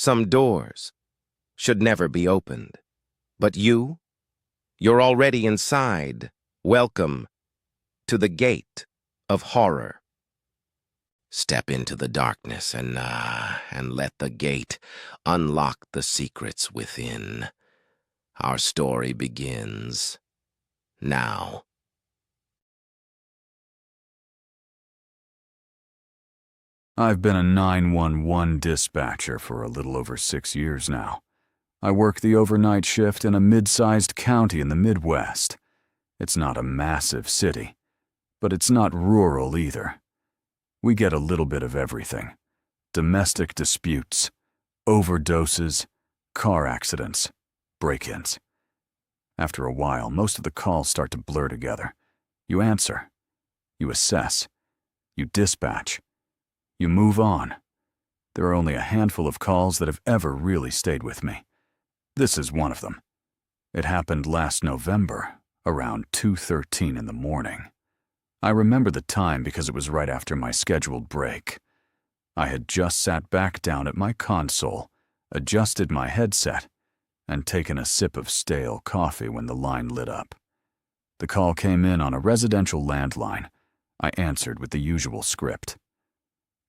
Some doors should never be opened. But you're already inside. Welcome to the gate of horror. Step into the darkness and let the gate unlock the secrets within. Our story begins now. I've been a 911 dispatcher for a little over 6 years now. I work the overnight shift in a mid-sized county in the Midwest. It's not a massive city, but it's not rural either. We get a little bit of everything. Domestic disputes, overdoses, car accidents, break-ins. After a while, most of the calls start to blur together. You answer. You assess. You dispatch. You move on. There are only a handful of calls that have ever really stayed with me. This is one of them. It happened last November, around 2:13 in the morning. I remember the time because it was right after my scheduled break. I had just sat back down at my console, adjusted my headset, and taken a sip of stale coffee when the line lit up. The call came in on a residential landline. I answered with the usual script.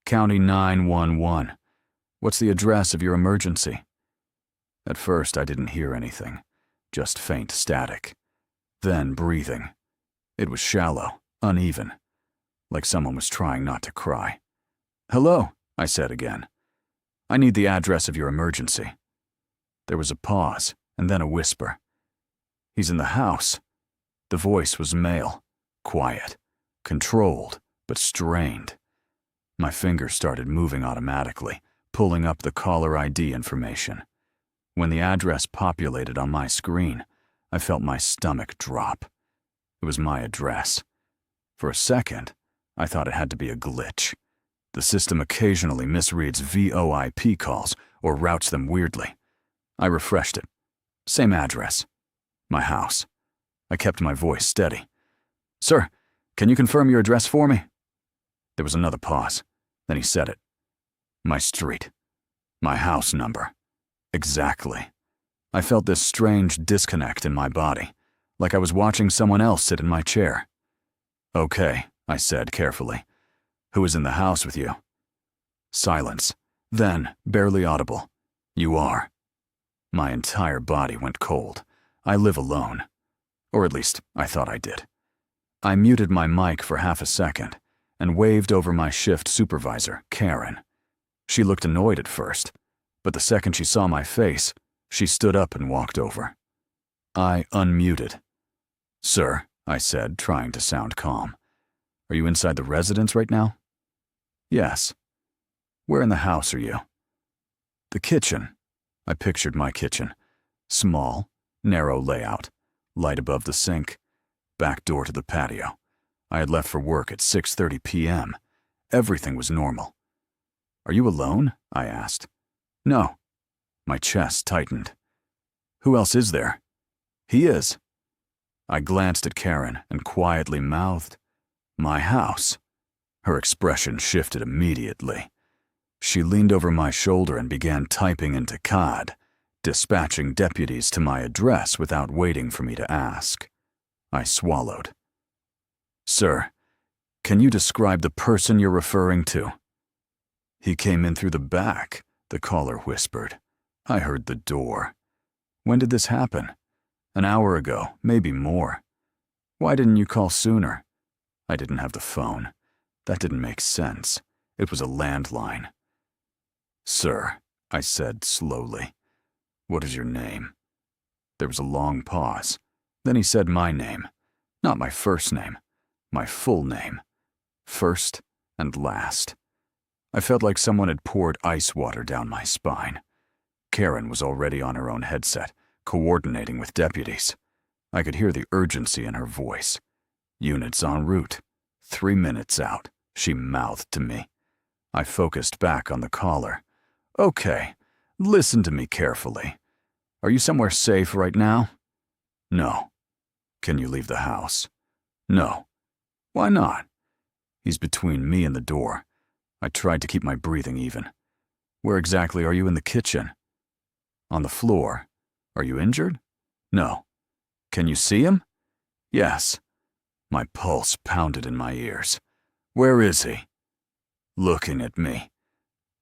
County 911. What's the address of your emergency? At first, I didn't hear anything, just faint static. Then breathing. It was shallow, uneven, like someone was trying not to cry. Hello, I said again. I need the address of your emergency. There was a pause, and then a whisper. He's in the house. The voice was male, quiet, controlled, but strained. My fingers started moving automatically, pulling up the caller ID information. When the address populated on my screen, I felt my stomach drop. It was my address. For a second, I thought it had to be a glitch. The system occasionally misreads VoIP calls or routes them weirdly. I refreshed it. Same address. My house. I kept my voice steady. Sir, can you confirm your address for me? There was another pause. Then he said it. My street. My house number. Exactly. I felt this strange disconnect in my body, like I was watching someone else sit in my chair. Okay, I said carefully. Who is in the house with you? Silence. Then, barely audible. You are. My entire body went cold. I live alone. Or at least, I thought I did. I muted my mic for half a second and waved over my shift supervisor, Karen. She looked annoyed at first, but the second she saw my face, she stood up and walked over. I unmuted. Sir, I said, trying to sound calm. Are you inside the residence right now? Yes. Where in the house are you? The kitchen. I pictured my kitchen. Small, narrow layout, light above the sink, back door to the patio. I had left for work at 6:30 p.m. Everything was normal. Are you alone? I asked. No. My chest tightened. Who else is there? He is. I glanced at Karen and quietly mouthed, My house. Her expression shifted immediately. She leaned over my shoulder and began typing into COD, dispatching deputies to my address without waiting for me to ask. I swallowed. Sir, can you describe the person you're referring to? He came in through the back, the caller whispered. I heard the door. When did this happen? An hour ago, maybe more. Why didn't you call sooner? I didn't have the phone. That didn't make sense. It was a landline. Sir, I said slowly, what is your name? There was a long pause. Then he said my name. Not my first name. My full name. First and last. I felt like someone had poured ice water down my spine. Karen was already on her own headset, coordinating with deputies. I could hear the urgency in her voice. Units en route. 3 minutes out, she mouthed to me. I focused back on the caller. Okay, listen to me carefully. Are you somewhere safe right now? No. Can you leave the house? No. Why not? He's between me and the door. I tried to keep my breathing even. Where exactly are you in the kitchen? On the floor. Are you injured? No. Can you see him? Yes. My pulse pounded in my ears. Where is he? Looking at me.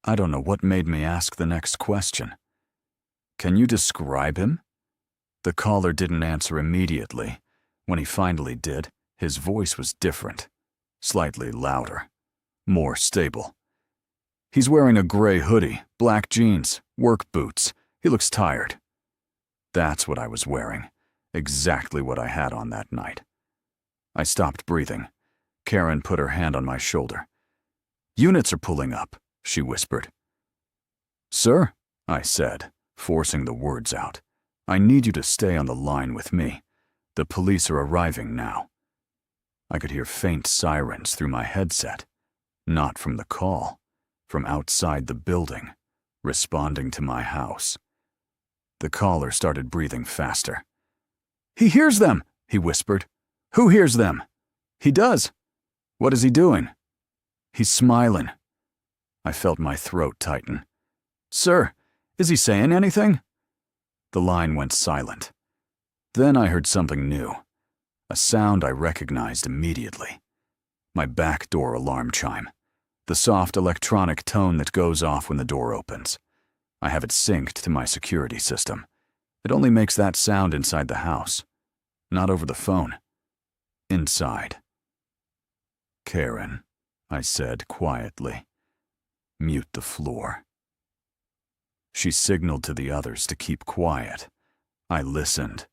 I don't know what made me ask the next question. Can you describe him? The caller didn't answer immediately. When he finally did, his voice was different, slightly louder, more stable. He's wearing a gray hoodie, black jeans, work boots. He looks tired. That's what I was wearing, exactly what I had on that night. I stopped breathing. Karen put her hand on my shoulder. Units are pulling up, she whispered. Sir, I said, forcing the words out. I need you to stay on the line with me. The police are arriving now. I could hear faint sirens through my headset. Not from the call, from outside the building, responding to my house. The caller started breathing faster. He hears them, he whispered. Who hears them? He does. What is he doing? He's smiling. I felt my throat tighten. Sir, is he saying anything? The line went silent. Then I heard something new, a sound I recognized immediately. My back door alarm chime, the soft electronic tone that goes off when the door opens. I have it synced to my security system. It only makes that sound inside the house, not over the phone. Inside. Karen, I said quietly, mute the floor. She signaled to the others to keep quiet. I listened.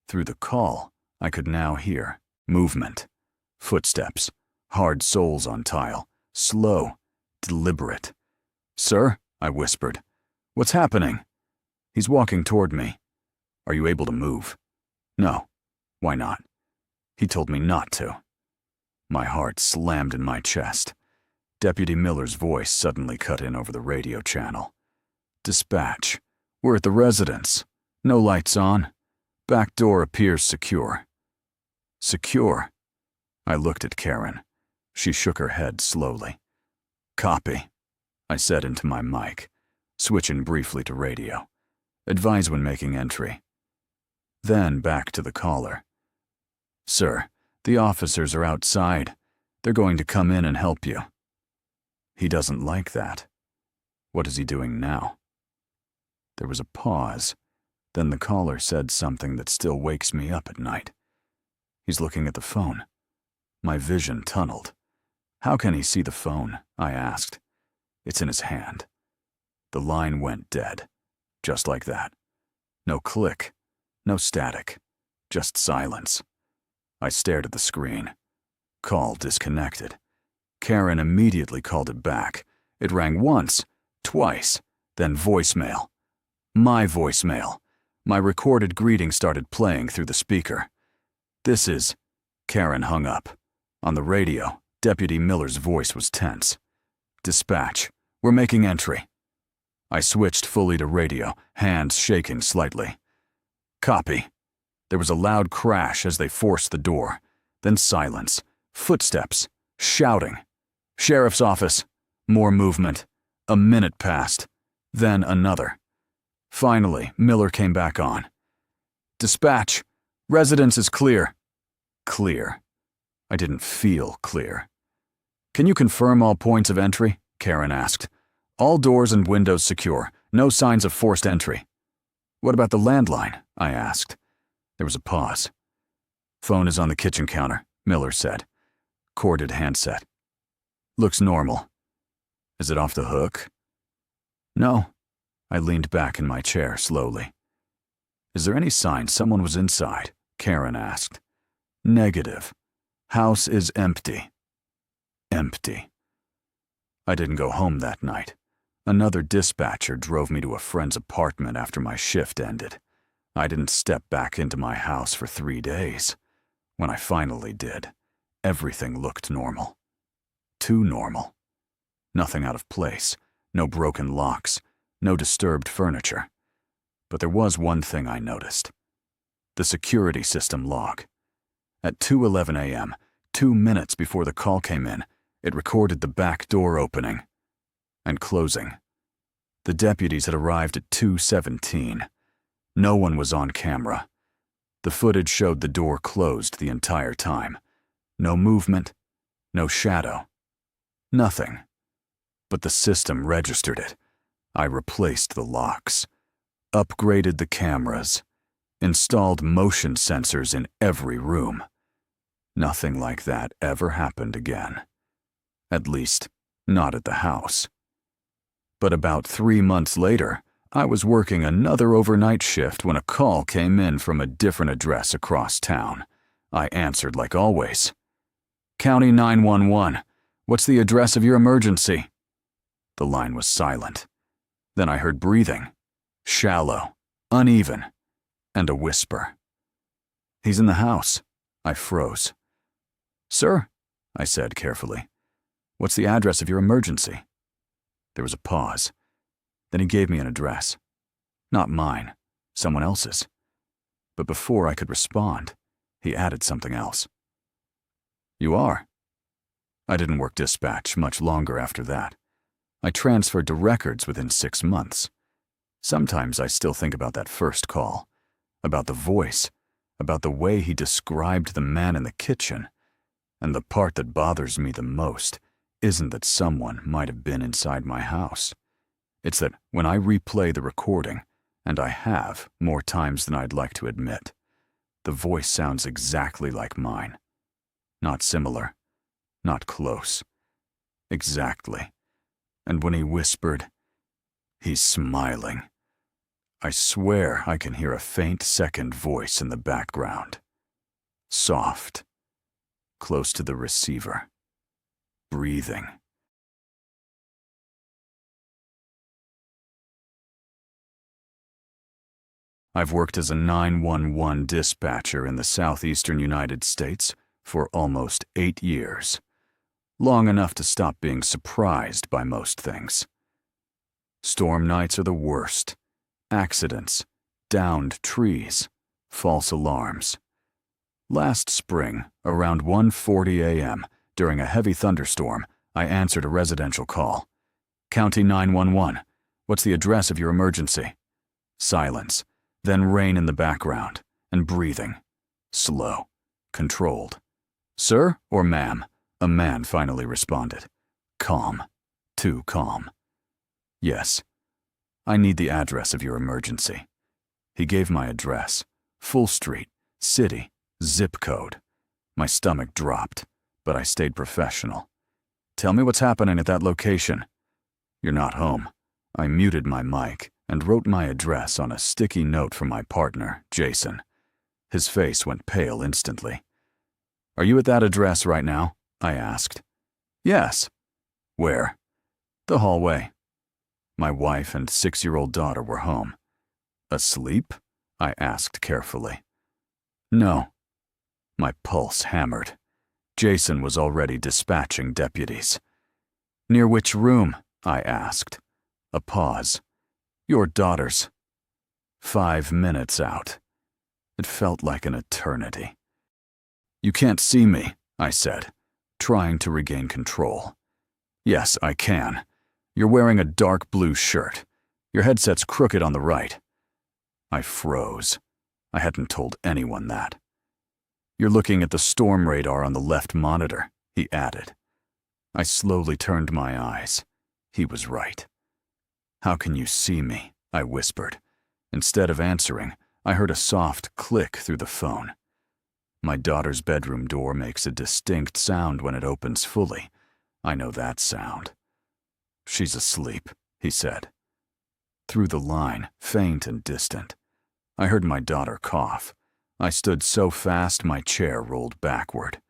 Through the call, I could now hear movement, footsteps, hard soles on tile, slow, deliberate. Sir, I whispered, what's happening? He's walking toward me. Are you able to move? No. Why not? He told me not to. My heart slammed in my chest. Deputy Miller's voice suddenly cut in over the radio channel. Dispatch. We're at the residence. No lights on. Back door appears secure. Secure? I looked at Karen. She shook her head slowly. Copy, I said into my mic, switching briefly to radio. Advise when making entry. Then back to the caller. Sir, the officers are outside. They're going to come in and help you. He doesn't like that. What is he doing now? There was a pause. Then the caller said something that still wakes me up at night. He's looking at the phone. My vision tunneled. How can he see the phone? I asked. It's in his hand. The line went dead. Just like that. No click. No static. Just silence. I stared at the screen. Call disconnected. Karen immediately called it back. It rang once, twice, then voicemail. My voicemail. My recorded greeting started playing through the speaker. This is... Karen hung up. On the radio, Deputy Miller's voice was tense. Dispatch. We're making entry. I switched fully to radio, hands shaking slightly. Copy. There was a loud crash as they forced the door. Then silence. Footsteps. Shouting. Sheriff's office. More movement. A minute passed. Then another. Finally, Miller came back on. Dispatch. Residence is clear. Clear. I didn't feel clear. Can you confirm all points of entry? Karen asked. All doors and windows secure. No signs of forced entry. What about the landline? I asked. There was a pause. Phone is on the kitchen counter, Miller said. Corded handset. Looks normal. Is it off the hook? No. I leaned back in my chair slowly. Is there any sign someone was inside? Karen asked. Negative. House is empty. Empty. I didn't go home that night. Another dispatcher drove me to a friend's apartment after my shift ended. I didn't step back into my house for 3 days. When I finally did, everything looked normal. Too normal. Nothing out of place, no broken locks, no disturbed furniture. But there was one thing I noticed. The security system log. At 2:11 a.m., 2 minutes before the call came in, it recorded the back door opening and closing. The deputies had arrived at 2:17. No one was on camera. The footage showed the door closed the entire time. No movement, no shadow, nothing. But the system registered it. I replaced the locks, upgraded the cameras, installed motion sensors in every room. Nothing like that ever happened again. At least, not at the house. But about 3 months later, I was working another overnight shift when a call came in from a different address across town. I answered like always. "County 911, what's the address of your emergency?" The line was silent. Then I heard breathing, shallow, uneven, and a whisper. "He's in the house." I froze. "Sir," I said carefully, "what's the address of your emergency?" There was a pause. Then he gave me an address. Not mine, someone else's. But before I could respond, he added something else. "You are?" I didn't work dispatch much longer after that. I transferred to records within 6 months. Sometimes I still think about that first call, about the voice, about the way he described the man in the kitchen. And the part that bothers me the most isn't that someone might have been inside my house. It's that when I replay the recording, and I have more times than I'd like to admit, the voice sounds exactly like mine. Not similar, not close. Exactly. And when he whispered, "He's smiling," I swear I can hear a faint second voice in the background. Soft, close to the receiver, breathing. I've worked as a 911 dispatcher in the southeastern United States for almost 8 years. Long enough to stop being surprised by most things. Storm nights are the worst. Accidents, downed trees, false alarms. Last spring, around 1:40 a.m., during a heavy thunderstorm, I answered a residential call. "County 911, what's the address of your emergency?" Silence, then rain in the background, and breathing. Slow, controlled. "Sir or ma'am?" A man finally responded. Calm, too calm. "Yes. I need the address of your emergency." He gave my address, full street, city, zip code. My stomach dropped, but I stayed professional. "Tell me what's happening at that location." "You're not home." I muted my mic and wrote my address on a sticky note from my partner, Jason. His face went pale instantly. "Are you at that address right now?" I asked. "Yes." "Where?" "The hallway." My wife and 6-year-old daughter were home. "Asleep?" I asked carefully. "No." My pulse hammered. Jason was already dispatching deputies. "Near which room?" I asked. A pause. "Your daughter's." 5 minutes out. It felt like an eternity. "You can't see me," I said, trying to regain control. "Yes, I can. You're wearing a dark blue shirt. Your headset's crooked on the right." I froze. I hadn't told anyone that. "You're looking at the storm radar on the left monitor," he added. I slowly turned my eyes. He was right. "How can you see me?" I whispered. Instead of answering, I heard a soft click through the phone. My daughter's bedroom door makes a distinct sound when it opens fully. I know that sound. "She's asleep," he said. Through the line, faint and distant, I heard my daughter cough. I stood so fast my chair rolled backward.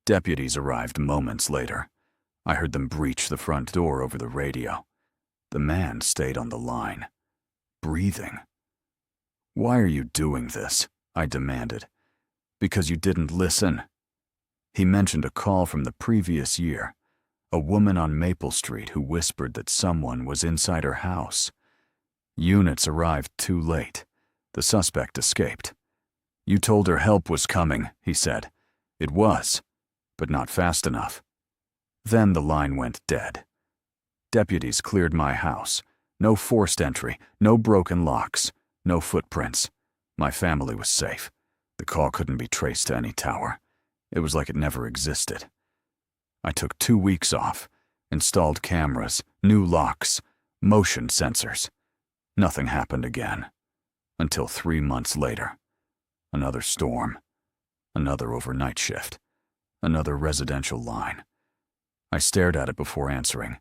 Deputies arrived moments later. I heard them breach the front door over the radio. The man stayed on the line, breathing. "Why are you doing this?" I demanded. "Because you didn't listen." He mentioned a call from the previous year, a woman on Maple Street who whispered that someone was inside her house. Units arrived too late. The suspect escaped. "You told her help was coming," he said. "It was, but not fast enough." Then the line went dead. Deputies cleared my house, No forced entry, no broken locks, no footprints. My family was safe. The call couldn't be traced to any tower. It was like it never existed. I took 2 weeks off, installed cameras, new locks, motion sensors. Nothing happened again. Until 3 months later. Another storm. Another overnight shift. Another residential line. I stared at it before answering.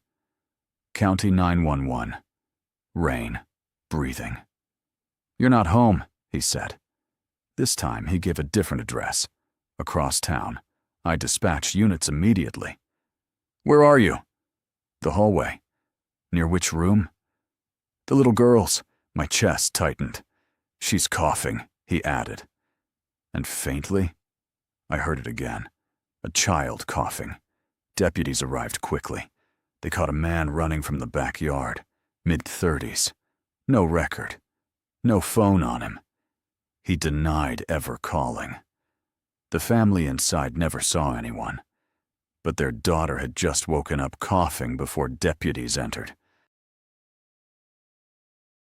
County 911. Rain. Breathing. "You're not home," he said. This time he gave a different address. Across town. I dispatched units immediately. "Where are you?" "The hallway." "Near which room?" "The little girl's." My chest tightened. "She's coughing," he added. And faintly, I heard it again. A child coughing. Deputies arrived quickly. They caught a man running from the backyard, mid-30s. No record. No phone on him. He denied ever calling. The family inside never saw anyone, but their daughter had just woken up coughing before deputies entered.